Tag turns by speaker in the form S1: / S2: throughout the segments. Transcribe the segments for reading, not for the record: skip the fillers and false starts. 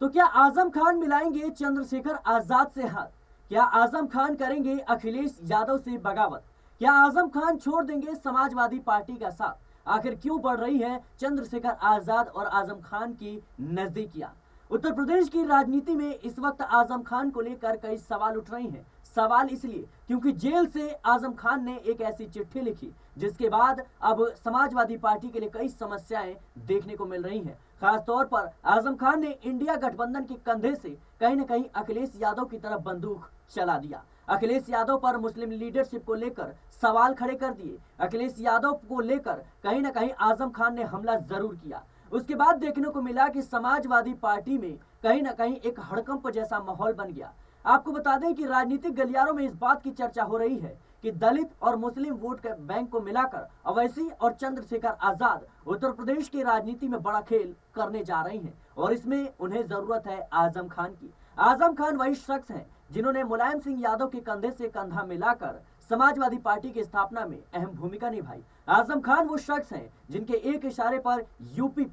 S1: तो क्या आजम खान मिलाएंगे चंद्रशेखर आजाद से हाथ? क्या आजम खान करेंगे अखिलेश यादव से बगावत? क्या आजम खान छोड़ देंगे समाजवादी पार्टी का साथ? आखिर क्यों बढ़ रही है चंद्रशेखर आजाद और आजम खान की नजदीकियां? उत्तर प्रदेश की राजनीति में इस वक्त आजम खान को लेकर कई सवाल उठ रहे हैं। सवाल इसलिए क्योंकि जेल से आजम खान ने एक ऐसी चिट्ठी लिखी जिसके बाद अब समाजवादी पार्टी के लिए कई समस्याएं देखने को मिल रही हैं। खासतौर पर आजम खान ने इंडिया गठबंधन के कंधे से कहीं न कहीं अखिलेश यादव की तरफ बंदूक चला दिया। अखिलेश यादव पर मुस्लिम लीडरशिप को लेकर सवाल खड़े कर दिए। अखिलेश यादव को लेकर कहीं न कहीं आजम खान ने हमला जरूर किया। उसके बाद देखने को मिला कि समाजवादी पार्टी में कहीं न कहीं एक हड़कंप जैसा माहौल बन गया। आपको बता दें कि राजनीतिक गलियारों में इस बात की चर्चा हो रही है कि दलित और मुस्लिम वोट के बैंक को मिलाकर अवैसी और चंद्रशेखर आजाद उत्तर प्रदेश की राजनीति में बड़ा खेल करने जा रही हैं और इसमें उन्हें जरूरत है आजम खान की। आजम खान वही शख्स हैं जिन्होंने मुलायम सिंह यादव के कंधे से कंधा मिलाकर समाजवादी पार्टी की स्थापना में अहम भूमिका निभाई। आजम खान वो शख्स हैं जिनके एक इशारे पर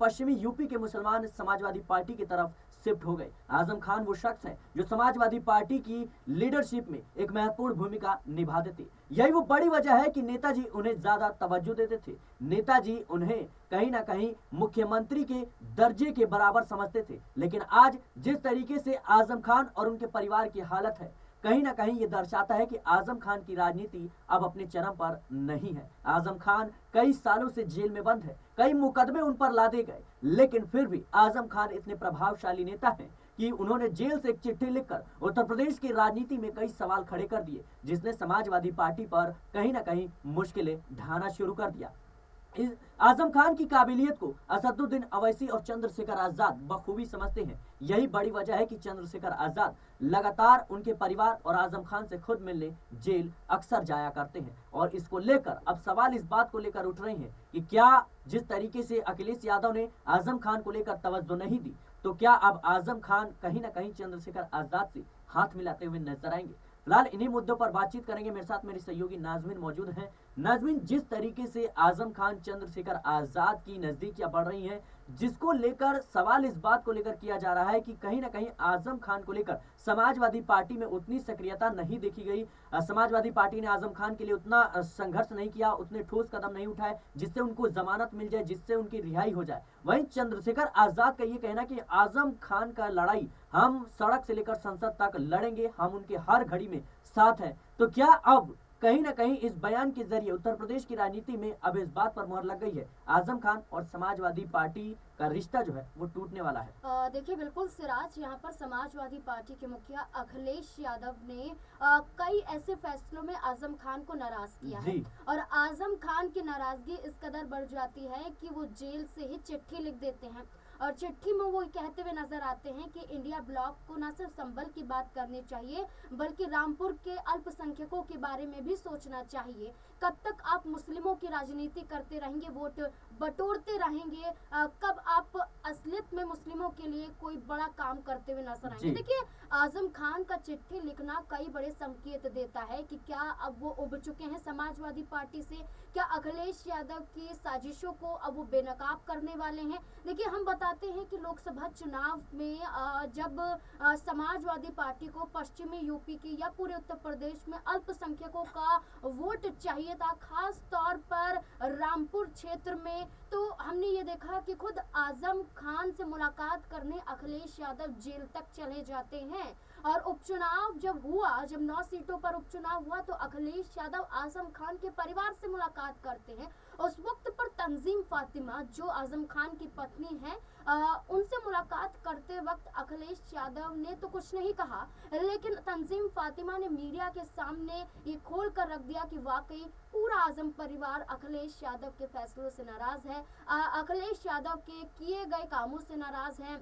S1: पश्चिमी यूपी के मुसलमान समाजवादी पार्टी की तरफ शिफ्ट हो गए। आजम खान वो शख्स हैं जो समाजवादी पार्टी की लीडरशिप में एक महत्वपूर्ण भूमिका निभाते थे। यही वो बड़ी वजह है कि नेताजी उन्हें ज्यादा तवज्जो देते थे। नेताजी उन्हें कहीं ना कहीं मुख्यमंत्री के दर्जे के बराबर समझते थे। लेकिन आज जिस तरीके से आजम खान और उनके परिवार की हालत है, कहीं ना कहीं ये दर्शाता है कि आजम खान की राजनीति अब अपने चरम पर नहीं है। आजम खान कई सालों से जेल में बंद है, कई मुकदमे उन पर लादे गए, लेकिन फिर भी आजम खान इतने प्रभावशाली नेता हैं कि उन्होंने जेल से एक चिट्ठी लिखकर उत्तर प्रदेश की राजनीति में कई सवाल खड़े कर दिए, जिसने समाजवादी पार्टी पर कहीं ना कहीं मुश्किलें ढाना शुरू कर दिया। आजम खान की काबिलियत को असदुद्दीन अवैसी और चंद्रशेखर आजाद बखूबी समझते हैं। यही बड़ी वजह है कि चंद्रशेखर आजाद लगातार उनके परिवार और आजम खान से खुद मिलने जेल अक्सर जाया करते हैं और इसको लेकर अब सवाल इस बात को लेकर उठ रहे हैं कि क्या जिस तरीके से अखिलेश यादव ने आजम खान को लेकर तवज्जो नहीं दी, तो क्या अब आजम खान कहीं ना कहीं चंद्रशेखर आजाद से हाथ मिलाते हुए नजर आएंगे? फिलहाल इन्हीं मुद्दों पर बातचीत करेंगे। मेरे साथ मेरी सहयोगी नाजमीन मौजूद हैं। नाजमीन, जिस तरीके से आजम खान चंद्रशेखर आजाद की नजदीकियां बढ़ रही हैं, जिसको लेकर सवाल इस बात को लेकर किया जा रहा है कि कहीं ना कहीं आजम खान को लेकर समाजवादी पार्टी में उतनी सक्रियता नहीं देखी गई। समाजवादी पार्टी ने आजम खान के लिए उतना संघर्ष नहीं किया, उतने ठोस कदम नहीं उठाए जिससे उनको जमानत मिल जाए, जिससे उनकी रिहाई हो जाए। वहीं चंद्रशेखर आजाद का ये कहना कि आजम खान का लड़ाई हम सड़क से लेकर संसद तक लड़ेंगे, हम उनके हर घड़ी में साथ हैं। तो क्या अब कहीं ना कहीं इस बयान के जरिए उत्तर प्रदेश की राजनीति में अब इस बात पर मुहर लग गई है, आजम खान और समाजवादी पार्टी का रिश्ता जो है वो टूटने वाला है?
S2: देखिए बिल्कुल सिराज, यहाँ पर समाजवादी पार्टी के मुखिया अखिलेश यादव ने कई ऐसे फैसलों में आजम खान को नाराज किया है और आजम खान की नाराजगी इस कदर बढ़ जाती है कि वो जेल से ही चिट्ठी लिख देते हैं और चिट्ठी में वो कहते हुए नजर आते हैं कि इंडिया ब्लॉक को न सिर्फ संबल की बात करनी चाहिए बल्कि रामपुर के अल्पसंख्यकों के बारे में भी सोचना चाहिए। कब तक आप मुस्लिमों की राजनीति करते रहेंगे, वोट बटोरते रहेंगे, कब आप असलियत में मुस्लिमों के लिए कोई बड़ा काम करते हुए नजर आएंगे? देखिए, आजम खान का चिट्ठी लिखना कई बड़े संकेत देता है कि क्या अब वो उब चुके हैं समाजवादी पार्टी से, क्या अखिलेश यादव की साजिशों को अब वो बेनकाब करने वाले हैं। देखिए, हम बताते हैं कि लोकसभा चुनाव में जब समाजवादी पार्टी को पश्चिमी यूपी की या पूरे उत्तर प्रदेश में अल्पसंख्यकों का वोट चाहिए था, खास तौर पर रामपुर क्षेत्र में, तो हमने ये देखा कि खुद आजम खान से मुलाकात करने अखिलेश यादव जेल तक चले जाते हैं। और उपचुनाव जब हुआ, जब 9 सीटों पर उपचुनाव हुआ, तो अखिलेश यादव आजम खान के परिवार से मुलाकात करते हैं। उस वक्त पर तंजीम फातिमा, जो आजम खान की पत्नी है, उनसे मुलाकात करते वक्त अखिलेश यादव ने तो कुछ नहीं कहा, लेकिन तंजीम फातिमा ने मीडिया के सामने ये खोल कर रख दिया कि वाकई पूरा आजम परिवार अखिलेश यादव के फैसलों से नाराज है, अखिलेश यादव के किए गए कामों से नाराज है।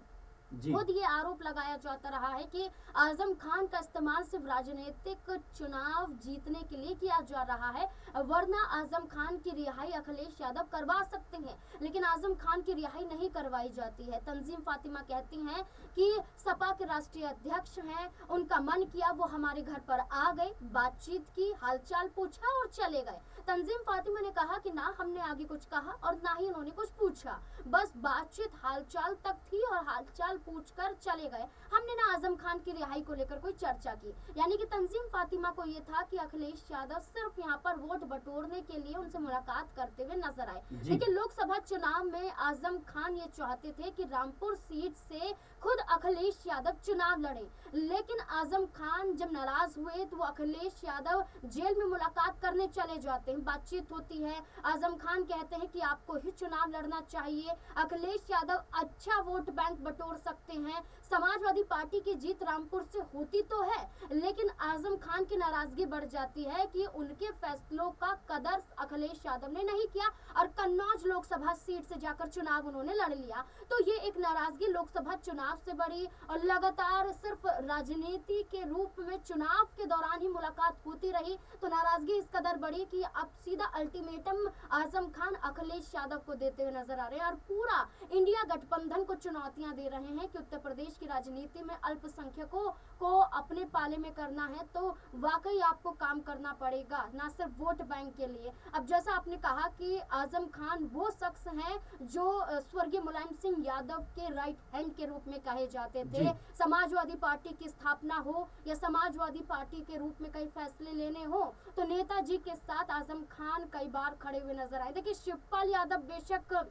S2: खुद ये आरोप लगाया जाता रहा है कि आजम खान का इस्तेमाल सिर्फ राजनीतिक चुनाव जीतने के लिए किया जा रहा है, वरना आजम खान की रिहाई अखिलेश यादव करवा सकते हैं, लेकिन आजम खान की रिहाई नहीं करवाई जाती है। तंजीम फातिमा कहती हैं कि सपा के राष्ट्रीय अध्यक्ष हैं, उनका मन किया वो हमारे घर पर आ गए, बातचीत की, हालचाल पूछा और चले गए। तंजीम फातिमा ने कहा कि ना हमने आगे कुछ कहा और ना ही उन्होंने कुछ पूछा, बस बातचीत हालचाल तक थी और हालचाल पूछकर चले गए। हमने ना आजम खान की रिहाई को लेकर कोई चर्चा की, यानी कि तंजीम फातिमा को ये था कि अखिलेश यादव सिर्फ यहाँ पर वोट बटोरने के लिए उनसे मुलाकात करते हुए नजर आए। लेकिन लोकसभा चुनाव में आजम खान ये चाहते थे कि रामपुर सीट से खुद अखिलेश यादव चुनाव लड़े, लेकिन आजम खान जब नाराज हुए तो वो अखिलेश यादव जेल में मुलाकात करने चले जाते हैं। बातचीत होती है, आजम खान कहते हैं कि आपको ही चुनाव लड़ना चाहिए, अखिलेश यादव अच्छा वोट बैंक बटोर सकते हैं। समाजवादी पार्टी की जीत रामपुर से होती तो है, लेकिन आजम खान की नाराजगी बढ़ जाती है कि उनके फैसलों का कदर अखिलेश यादव ने नहीं किया और कन्नौज लोकसभा सीट से जाकर चुनाव उन्होंने लड़ लिया। तो ये एक नाराजगी लोकसभा चुनाव से बढ़ी और लगातार सिर्फ राजनीति के रूप में चुनाव के दौरान ही मुलाकात होती रही, तो नाराजगी इस कदर बढ़ी कि अब सीधा अल्टीमेटम आजम खान अखिलेश यादव को देते हुए नजर आ रहे हैं और पूरा इंडिया गठबंधन को चुनौतियां दे रहे हैं कि उत्तर प्रदेश की राजनीति में अल्पसंख्यकों को अपने पाले में करना है तो वाकई आपको काम करना पड़ेगा, ना सिर्फ वोट बैंक के लिए। अब जैसा आपने कहा कि आजम खान वो शख्स हैं जो स्वर्गीय मुलायम सिंह यादव के राइट हैंड के रूप में कहे जाते थे। समाजवादी पार्टी की स्थापना हो या समाजवादी पार्टी के रूप में कई फैसले लेने हो तो नेताजी के साथ आजम खान कई बार खड़े हुए नजर आए। देखिए शिवपाल यादव बेशक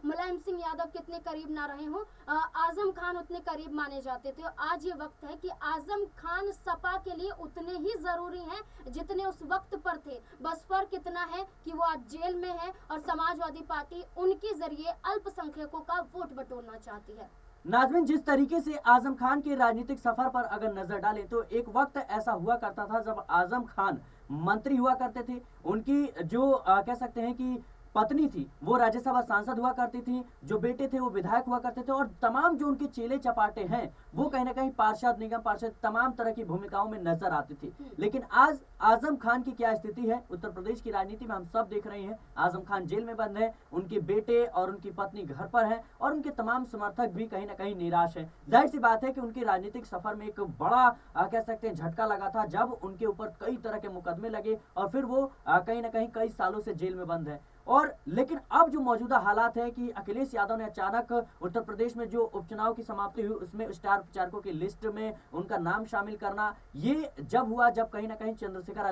S2: मुलायम सिंह यादव कितने करीब ना रहे हो, आजम खान उतने करीब माने जाते थे। आज ये वक्त है कि आजम खान सपा के लिए उतने ही जरूरी हैं जितने उस वक्त पर थे। बस फर्क इतना है कि वो आज जेल में है और समाजवादी पार्टी उनके जरिए अल्पसंख्यकों का वोट बटोरना चाहती है।
S1: नाज़मीन, जिस तरीके से आजम खान के राजनीतिक सफर पर अगर नजर डालें तो एक वक्त ऐसा हुआ करता था जब आजम खान मंत्री हुआ करते थे। उनकी जो कह सकते हैं कि पत्नी थी वो राज्यसभा सांसद हुआ करती थी, जो बेटे थे वो विधायक हुआ करते थे और तमाम जो उनके चेले चपाटे हैं वो कहीं ना कहीं पार्षद, निगम पार्षद, तमाम तरह की भूमिकाओं में नजर आती थी। लेकिन आज आजम खान की क्या स्थिति है उत्तर प्रदेश की राजनीति में हम सब देख रहे हैं। आजम खान जेल में बंद है, उनके बेटे और उनकी पत्नी घर पर है और उनके तमाम समर्थक भी कहीं ना कहीं निराश है। जाहिर सी बात है कि उनके राजनीतिक सफर में एक बड़ा कह सकते हैं झटका लगा था जब उनके ऊपर कई तरह के मुकदमे लगे और फिर वो कहीं ना कहीं कई सालों से जेल में बंद है। और लेकिन अब जो मौजूदा हालात है कि अखिलेश यादव ने अचानक उत्तर प्रदेश में जो उपचुनाव की समाप्ति हुई उसमें स्टार प्रचारकों की लिस्ट में उनका नाम शामिल करना, ये जब हुआ जब कहीं ना कहीं चंद्रशेखर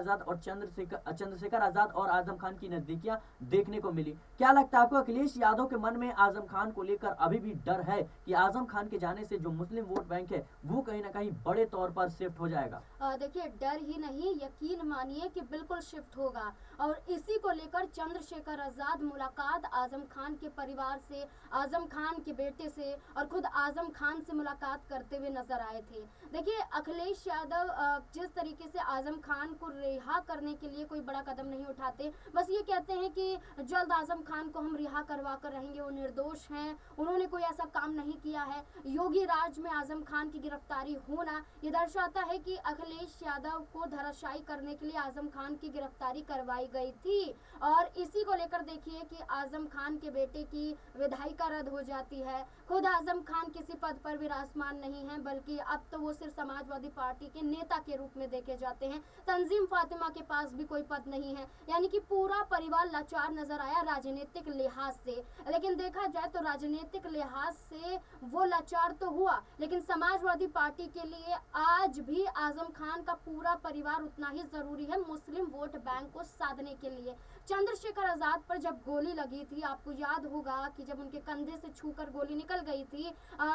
S1: आजाद और आजम खान की नजदीकियां देखने को मिली। क्या लगता है आपको अखिलेश यादव के मन में आजम खान को लेकर अभी भी डर है कि आजम खान के जाने से जो मुस्लिम वोट बैंक है वो कहीं ना कहीं बड़े तौर पर शिफ्ट हो जाएगा?
S2: देखिए डर ही नहीं, यकीन मानिए कि बिल्कुल शिफ्ट होगा और इसी को लेकर चंद्रशेखर आजाद मुलाकात आजम खान के परिवार से, आजम खान के बेटे से और खुद आजम खान से मुलाकात करते हुए नजर आए थे। देखिए अखिलेश यादव जिस तरीके से आजम खान को रिहा करने के लिए कोई बड़ा कदम नहीं उठाते, बस ये कहते हैं कि जल्द आजम खान को हम रिहा करवा कर रहेंगे, वो निर्दोष हैं, उन्होंने कोई ऐसा काम नहीं किया है। योगी राज में आजम खान की गिरफ्तारी होना ये दर्शाता है कि अखिलेश यादव को धराशायी करने के लिए आजम खान की गिरफ्तारी करवाई गई थी और इसी को लेकर देखिए कि आजम खान के बेटे की विधायिका रद्द हो जाती है। खुद आजम खान किसी पद पर विराजमान नहीं है, बल्कि अब तो वो सिर्फ समाजवादी पार्टी के नेता के रूप में देखे जाते हैं। तंजीम फातिमा के पास भी कोई पद नहीं है, यानी कि पूरा परिवार लाचार नजर आया राजनीतिक लिहाज से। लेकिन देखा जाए तो राजनीतिक लिहाज से वो लाचार तो हुआ, लेकिन समाजवादी पार्टी के लिए आज भी आजम खान का पूरा परिवार उतना ही जरूरी है मुस्लिम वोट बैंक को साधने के लिए। चंद्रशेखर आजाद पर जब गोली लगी थी, आपको याद होगा कि जब उनके कंधे से छूकर गोली निकल गई थी,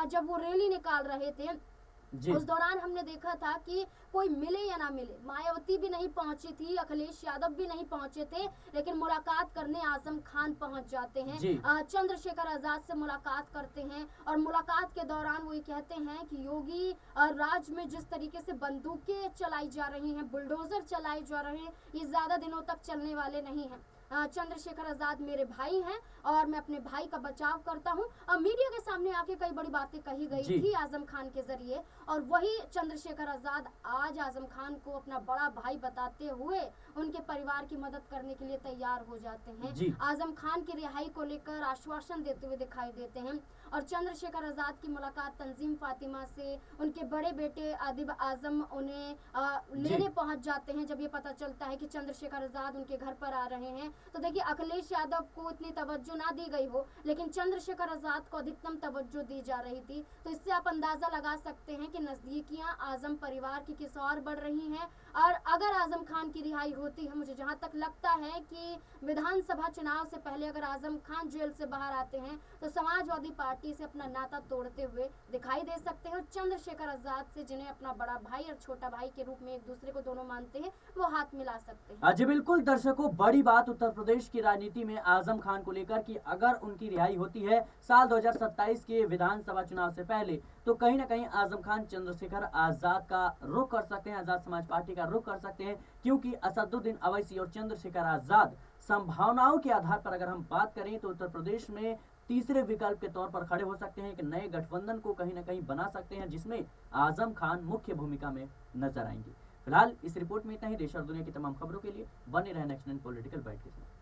S2: जब वो रैली निकाल रहे थे उस दौरान हमने देखा था कि कोई मिले या ना मिले, मायावती भी नहीं पहुंची थी, अखिलेश यादव भी नहीं पहुंचे थे, लेकिन मुलाकात करने आजम खान पहुंच जाते हैं, चंद्रशेखर आजाद से मुलाकात करते हैं और मुलाकात के दौरान वो ये कहते हैं कि योगी राज में जिस तरीके से बंदूकें चलाई जा रही हैं, बुलडोजर चलाए जा रहे हैं, ये ज्यादा दिनों तक चलने वाले नहीं हैं। चंद्रशेखर आजाद मेरे भाई हैं और मैं अपने भाई का बचाव करता हूं। मीडिया के सामने आके कई बड़ी बातें कही गई थी आजम खान के जरिए और वही चंद्रशेखर आजाद आज आजम खान को अपना बड़ा भाई बताते हुए उनके परिवार की मदद करने के लिए तैयार हो जाते हैं। आजम खान की रिहाई को लेकर आश्वासन देते हुए दिखाई देते हैं और चंद्रशेखर आज़ाद की मुलाकात तंजीम फातिमा से, उनके बड़े बेटे आदिब आजम उन्हें लेने पहुंच जाते हैं। जब ये पता चलता है कि चंद्रशेखर आज़ाद उनके घर पर आ रहे हैं, तो देखिए अखिलेश यादव को इतनी तवज्जो ना दी गई हो, लेकिन चंद्रशेखर आज़ाद को अधिकतम तवज्जो दी जा रही थी। तो इससे आप अंदाजा लगा सकते हैं कि नजदीकियां आजम परिवार की किस और बढ़ रही हैं। और अगर आजम खान की रिहाई होती है, मुझे जहां तक लगता है कि विधानसभा चुनाव से पहले अगर आजम खान जेल से बाहर आते हैं तो समाजवादी पार्टी से अपना नाता तोड़ते हुए दिखाई दे सकते हैं, और चंद्रशेखर आज़ाद से, जिन्हें अपना बड़ा भाई और छोटा भाई के रूप में एक दूसरे को दोनों मानते हैं, वो हाथ मिला सकते हैं।
S1: जी बिल्कुल दर्शकों, बड़ी बात उत्तर प्रदेश की राजनीति में आजम खान को लेकर कि अगर उनकी रिहाई होती है साल 2027 के विधानसभा चुनाव से पहले, तो कहीं ना कहीं आजम खान चंद्रशेखर आजाद का रुख कर सकते हैं, आजाद समाज पार्टी का रुख कर सकते हैं, क्योंकि असदुद्दीन अवैसी और चंद्रशेखर आजाद संभावनाओं के आधार पर अगर हम बात करें तो उत्तर प्रदेश में तीसरे विकल्प के तौर पर खड़े हो सकते हैं, एक नए गठबंधन को कहीं ना कहीं बना सकते हैं, जिसमें आजम खान मुख्य भूमिका में नजर आएंगे। फिलहाल इस रिपोर्ट में इतना ही। देश और दुनिया की तमाम खबरों के लिए बने रहें नेक्स्ट 9 पॉलिटिकल बाइट के साथ।